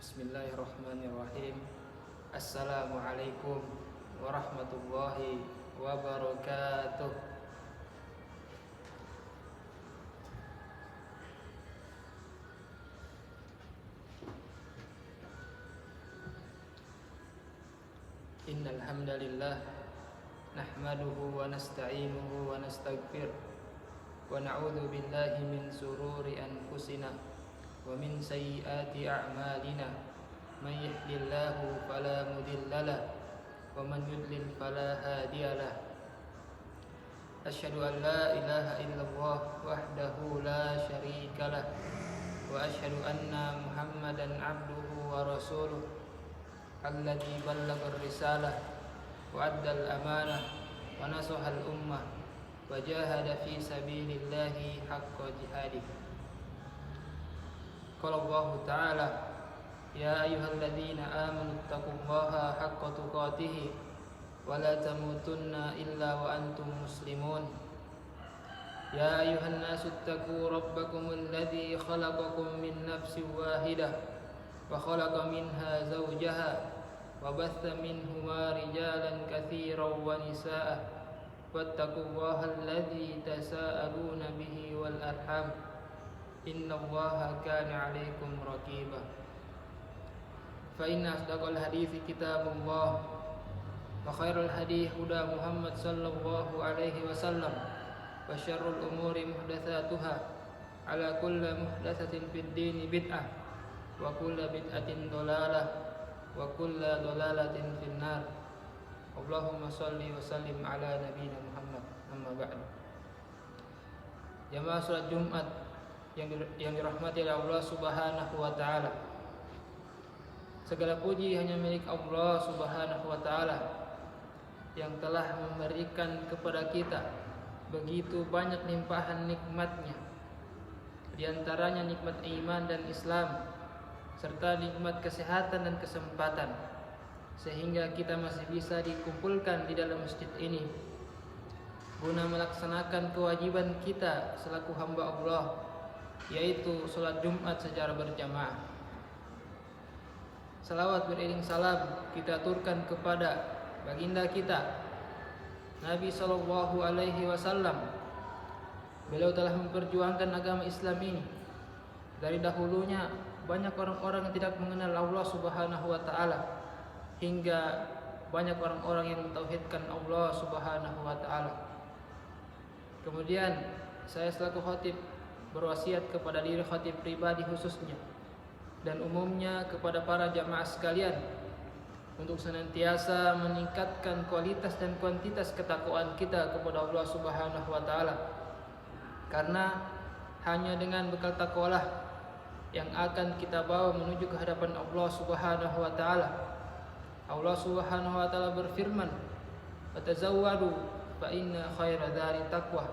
Bismillahirrahmanirrahim. Assalamualaikum warahmatullahi wabarakatuh. Innal hamdalillah nahmaduhu wa nasta'inuhu wa nastaghfir wa na'udzu billahi min sururi anfusina wa min sayyiati a'malina may yahdihillahu fala mudhillalah wa man yudlil fala hadiyalah. Asyhadu an la ilaha illallah wahdahu la syarikalah wa asyhadu anna Muhammadan abduhu wa rasuluh alladzi ballagha risalah wa addal amanah wa nasahal ummah wa jahada fi sabilillahi haqqa jihadih. Qala Allah Ta'ala, ya ayyuhalladzina amanu taqullaha haqqa tuqatih wa la tamutunna illa wa antum muslimun. Ya ayyuhan nasu taqu rabbakumul ladzi khalaqakum min nafsin wahidah wa khalaqa minha zawjaha wa batha minhuma rijalan katsiran wa nisaa wattaqullaha alladzi tasaaluna bihi wal arham innallaha kana 'alaikum raqiba. Fa inna asdaqal hadithi kitabullah wa khairal hadi huda Muhammad sallallahu alaihi wasallam wa syarrul umuri muhdatsatuha ala kulli muhdatsatin fid din bid'ah wa kullu bid'atin dhalalah wa kullu dhalalatin finnar. Allahumma shalli wa sallim ala nabiyyina Muhammad. Amma ba'du. Jamaah salat Jumat yang dirahmati oleh Allah Subhanahu wa taala. Segala puji hanya milik Allah Subhanahu wa taala yang telah memberikan kepada kita begitu banyak limpahan nikmat-Nya. Di antaranya nikmat iman dan Islam serta nikmat kesehatan dan kesempatan, sehingga kita masih bisa dikumpulkan di dalam masjid ini guna melaksanakan kewajiban kita selaku hamba Allah, yaitu sholat Jumat secara berjamaah. Salawat beriring salam kita aturkan kepada baginda kita Nabi sallallahu alaihi wasallam. Beliau telah memperjuangkan agama Islam ini. Dari dahulunya banyak orang-orang yang tidak mengenal Allah Subhanahu wa taala, hingga banyak orang-orang yang mentauhidkan Allah Subhanahu wa taala. Kemudian saya selaku khatib berwasiat kepada diri khatib pribadi khususnya dan umumnya kepada para jamaah sekalian untuk senantiasa meningkatkan kualitas dan kuantitas ketakwaan kita kepada Allah Subhanahu wa taala. Karena hanya dengan bekal takwalah yang akan kita bawa menuju ke hadapan Allah Subhanahu wa taala. Allah Subhanahu wa taala berfirman, "Fatazawwadu fa inna khaira dzari taqwa."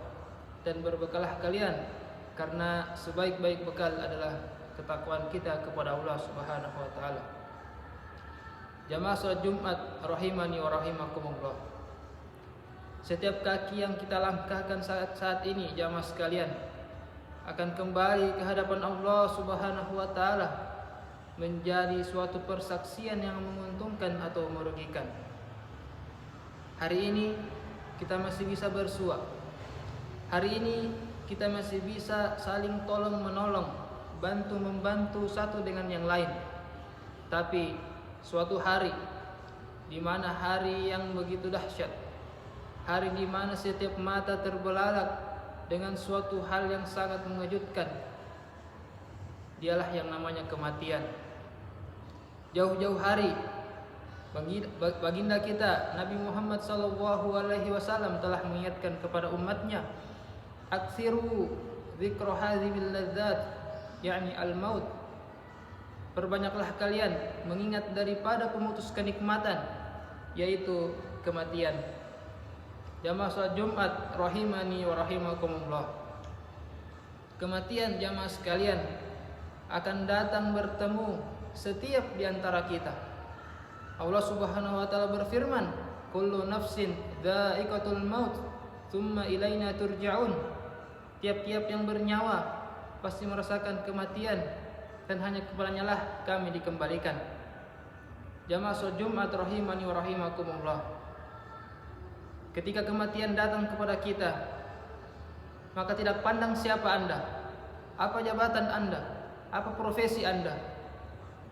Dan berbekalah kalian karena sebaik-baik bekal adalah ketakwaan kita kepada Allah Subhanahu wa taala. Jamaah salat Jumat rahimani wa rahimakumullah. Setiap kaki yang kita langkahkan saat ini jamaah sekalian akan kembali ke hadapan Allah Subhanahu wa taala menjadi suatu persaksian yang menguntungkan atau merugikan. Hari ini kita masih bisa bersua. Hari ini kita masih bisa saling tolong menolong, bantu membantu satu dengan yang lain. Tapi suatu hari di mana hari yang begitu dahsyat, hari di mana setiap mata terbelalak dengan suatu hal yang sangat mengejutkan, dialah yang namanya kematian. Jauh-jauh hari baginda kita Nabi Muhammad sallallahu alaihi wasallam telah mengingatkan kepada umatnya, aksiru dzikra hadhil ladzat, yakni al-maut. Perbanyaklah kalian mengingat daripada pemutus kenikmatan, yaitu kematian. Jamaah salat Jumat rahimani wa rahimakumullah. Kematian jamaah sekalian akan datang bertemu setiap di antara kita. Allah Subhanahu wa taala berfirman, kullu nafsin dha'iqatul maut tsumma ilaina turja'un. Tiap-tiap yang bernyawa pasti merasakan kematian, dan hanya kepadanya lah kami dikembalikan. Jamaah salat Jumat rahimani wa rahimakumullah. Ketika kematian datang kepada kita, maka tidak pandang siapa Anda, apa jabatan Anda, apa profesi Anda.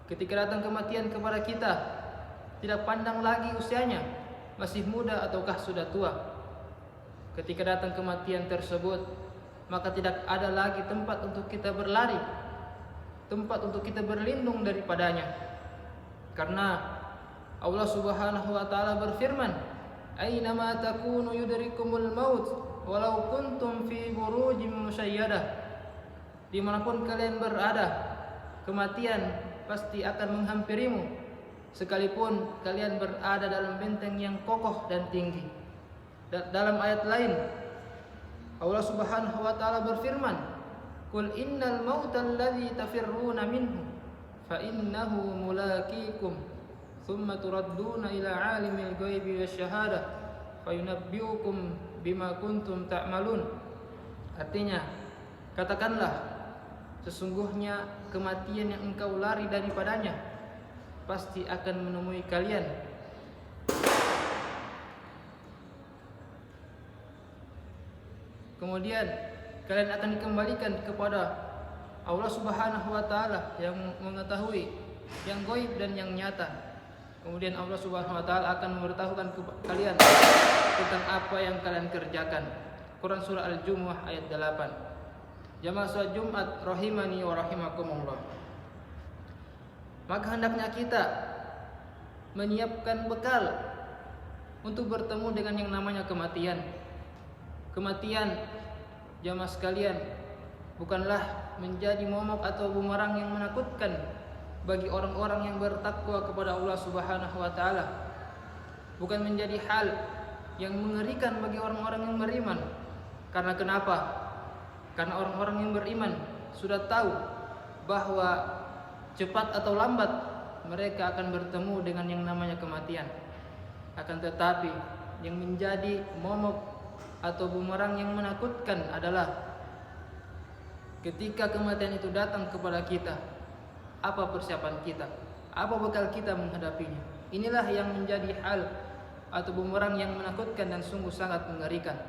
Ketika datang kematian kepada kita, tidak pandang lagi usianya, masih muda ataukah sudah tua. Ketika datang kematian tersebut, maka tidak ada lagi tempat untuk kita berlari, tempat untuk kita berlindung daripadanya. Karena Allah Subhanahu wa taala berfirman, "Ainama takunu yudrikumul maut walau kuntum fi burujim musayyadah." Dimanapun kalian berada, kematian pasti akan menghampirimu, sekalipun kalian berada dalam benteng yang kokoh dan tinggi. Dalam ayat lain, Allah Subhanahu wa taala berfirman, "Qul innal mautal ladzi tafirruna minhu fa innahu mulaqikum thumma turadduna ila 'alimil ghaibi wasyahadah fayunabbiukum bima kuntum ta'malun." Artinya, katakanlah, sesungguhnya kematian yang engkau lari daripadanya pasti akan menemui kalian. Kemudian kalian akan dikembalikan kepada Allah Subhanahu wa taala yang mengetahui yang gaib dan yang nyata. Kemudian Allah Subhanahu wa taala akan memberitahukan kalian tentang apa yang kalian kerjakan. Quran surah Al-Jumu'ah ayat 8. Jamaah salat Jumat rahimani wa rahimakumullah. Maka hendaknya kita menyiapkan bekal untuk bertemu dengan yang namanya kematian. Kematian, jamaah sekalian, bukanlah menjadi momok atau bumerang yang menakutkan bagi orang-orang yang bertakwa kepada Allah Subhanahu wa taala. Bukan menjadi hal yang mengerikan bagi orang-orang yang beriman. Karena kenapa? Karena orang-orang yang beriman sudah tahu bahwa cepat atau lambat mereka akan bertemu dengan yang namanya kematian. Akan tetapi yang menjadi momok atau bumerang yang menakutkan adalah ketika kematian itu datang kepada kita, apa persiapan kita, apa bekal kita menghadapinya. Inilah yang menjadi hal atau bumerang yang menakutkan dan sungguh sangat mengerikan.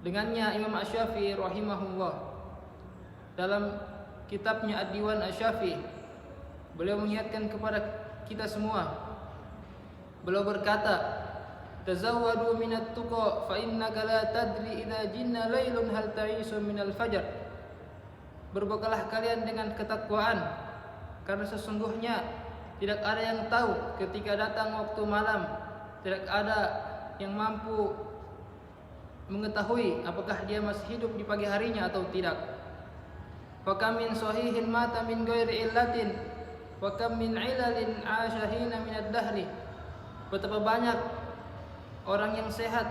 Dengannya Imam Asy-Syafi'i rahimahullah dalam kitabnya Ad-Diwan Asy-Syafi'i, beliau mengingatkan kepada kita semua. Beliau berkata, "Tazawwadu minat tuqa fa innaka la tadri idza jinna lailun hal ta'isu minal fajar." Berbekalah kalian dengan ketakwaan, karena sesungguhnya tidak ada yang tahu ketika datang waktu malam, tidak ada yang mampu mengetahui apakah dia masih hidup di pagi harinya atau tidak. Fa kam min sahihin mata min ghairi illatin wa kam min ilalin 'asha hina min ad-dahri. Betapa banyak orang yang sehat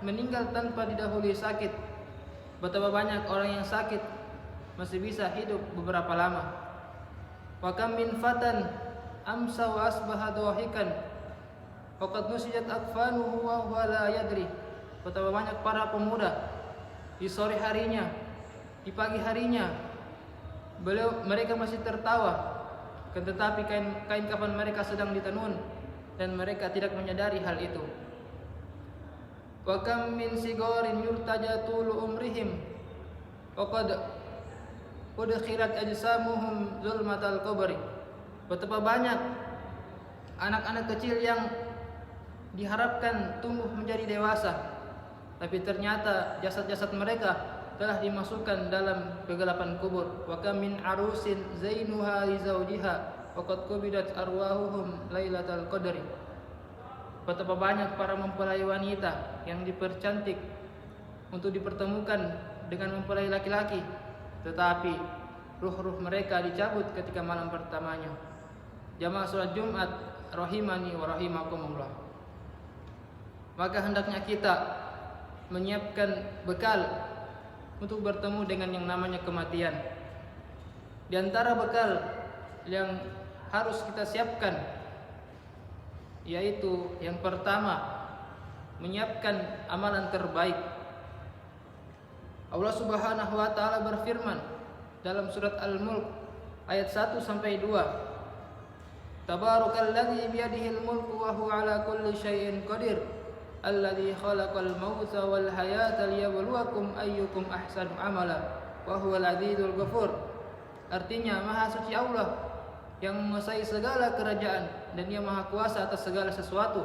meninggal tanpa didahului sakit. Betapa banyak orang yang sakit masih bisa hidup beberapa lama. Wa kam min fatan amsa wa asbaha dhahikan wa qad nusijat akfanuhu wa huwa la yadri. Betapa banyak para pemuda di sore harinya, di pagi harinya mereka masih tertawa, tetapi kain kafan mereka sedang ditenun dan mereka tidak menyadari hal itu. Wa kam min sigarin yurtaja tulu umrihim wa qad udkhirat ajsamuhum zulmatal qabri. Betapa banyak anak-anak kecil yang diharapkan tumbuh menjadi dewasa, tapi ternyata jasad-jasad mereka telah dimasukkan dalam kegelapan kubur. Wa kam min arusin zainuha li zawjiha wa qad qubidat arwahuhum lailatal qadri. Betapa banyak para mempelai wanita yang dipercantik untuk dipertemukan dengan mempelai laki-laki, tetapi ruh-ruh mereka dicabut ketika malam pertamanya. Jamaah salat Jumat rahimani wa rahimakumullah. Maka hendaknya kita menyiapkan bekal untuk bertemu dengan yang namanya kematian. Di antara bekal yang harus kita siapkan yaitu yang pertama, menyiapkan amalan terbaik. Allah Subhanahu wa taala berfirman dalam surat Al-Mulk ayat 1 sampai 2. Tabarakalladzi biyadihil mulku wa huwa ala kulli syai'in qadir. Alladzi khalaqal mauta wal hayata liyabluwakum ayyukum ahsanu amala wa huwal azizul ghafur. Artinya, Maha suci Allah yang menguasai segala kerajaan dan Dia Maha kuasa atas segala sesuatu,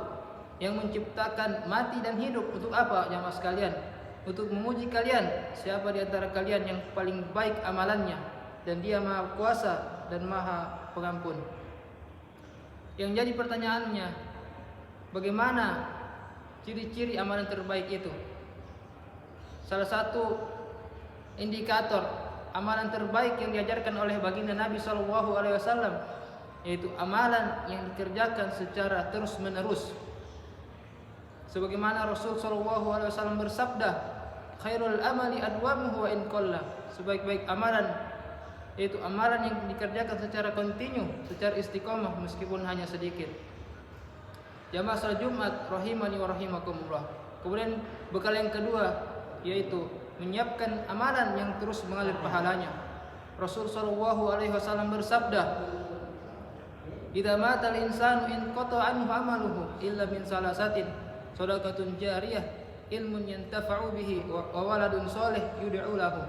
yang menciptakan mati dan hidup. Untuk apa jamaah sekalian? Untuk menguji kalian siapa di antara kalian yang paling baik amalannya, dan Dia Maha kuasa dan Maha pengampun. Yang jadi pertanyaannya, bagaimana ciri-ciri amalan terbaik itu? Salah satu indikator amalan terbaik yang diajarkan oleh baginda Nabi SAW, yaitu amalan yang dikerjakan secara terus-menerus. Sebagaimana Rasul SAW bersabda, khairul amali adwamuhu wa in qalla. Sebaik-baik amalan yaitu amalan yang dikerjakan secara kontinu, secara istiqomah meskipun hanya sedikit. Jamaah salat Jumat rahimani wa rahimakumullah. Kemudian bekal yang kedua yaitu menyiapkan amalan yang terus mengalir pahalanya. Rasul sallallahu alaihi wasallam bersabda, "Idza mata al-insanu in qata'a anhu amaluhu illa min salasatin, shadaqatun jariyah, ilmun yantafa'u bihi wa waladun shalih yud'u lahu."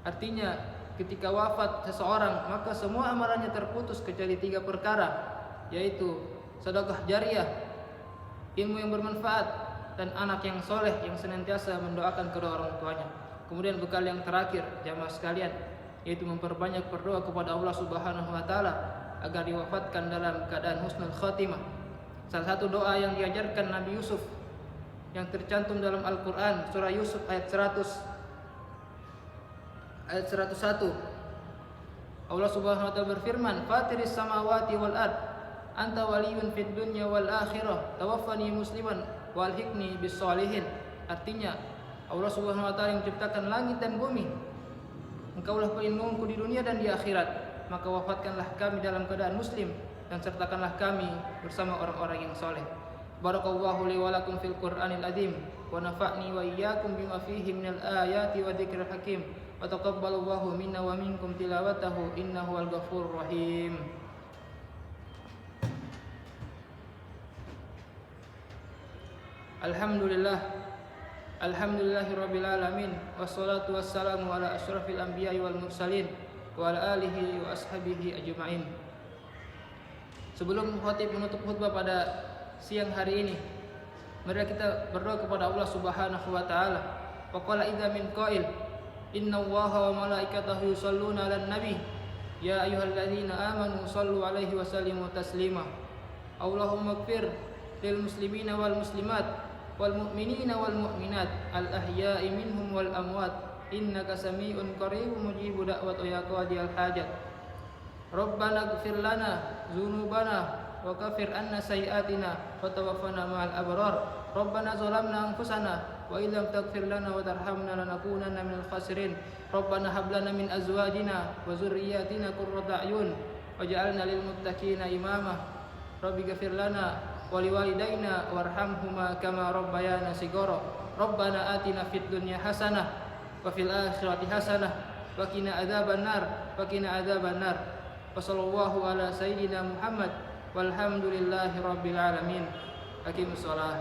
Artinya, ketika wafat seseorang, maka semua amalannya terputus kecuali 3 perkara, yaitu sedekah jariyah, ilmu yang bermanfaat, dan anak yang soleh yang senantiasa mendoakan kedua orang tuanya. Kemudian bekal yang terakhir jamaah sekalian, yaitu memperbanyak berdoa kepada Allah Subhanahu wa taala agar diwafatkan dalam keadaan husnul khatimah. Salah satu doa yang diajarkan Nabi Yusuf yang tercantum dalam Al-Qur'an, surah Yusuf ayat 101. Allah Subhanahu wa taala berfirman, "Fatiris samawati wal ard, anta waliyun fid dunya wal akhirah, tawaffani musliman walhiqni bis sholihin." Artinya, Allah Subhanahu wa taala yang menciptakan langit dan bumi. Engkaulah pelindungku di dunia dan di akhirat, maka wafatkanlah kami dalam keadaan muslim dan sertakanlah kami bersama orang-orang yang saleh. Barakallahu li wa lakum fil Qur'anil azim wa nafa'ni wa iyyakum bima fihi minal ayati wa dzikril hakim. Wa taqabbalallahu minna wa minkum tilawatahu innahu wal ghafurur rahim. Alhamdulillahirabbil alamin, wassalatu wassalamu ala asyrafil anbiya'i wal mursalin wa ala alihi wa ashabihi ajma'in. Sebelum khatib menutup khutbah pada siang hari ini, mari kita berdoa kepada Allah Subhanahu wa taala. Wa qala idza min qail, innallaha wa malaikatahu yusholluna 'alan nabi, ya ayyuhalladzina amanu shallu 'alaihi wa sallimu taslima. Allahumma ighfir lil muslimina wal muslimat wal mu'minina wal mu'minat al ahya'i minhum wal amwat, innaka sami'un qaribun mujibu da'wat ya qadiyal hajat. Rabbana ighfir lana dzunubana wa kaffir anna sayyi'atina wa tawaffana ma'al abrar. Rabbana zalamna anfusana wa illam taghfir lana wa tarhamna lanakunanna minal khasirin. Rabbana hab lana min azwajina wa dzurriyyatina qurrata a'yun waj'alna lil muttaqina imama. Rabbi ighfir lana wa liwalidayna warhamhuma kama rabbayana shighara. Rabbana atina fid dunya hasanah wa fil akhirati hasanah wa qina adzabannar wa qina adzabannar. Wa sallallahu ala sayyidina Muhammad walhamdulillahi rabbil alamin. Aqimus shalah.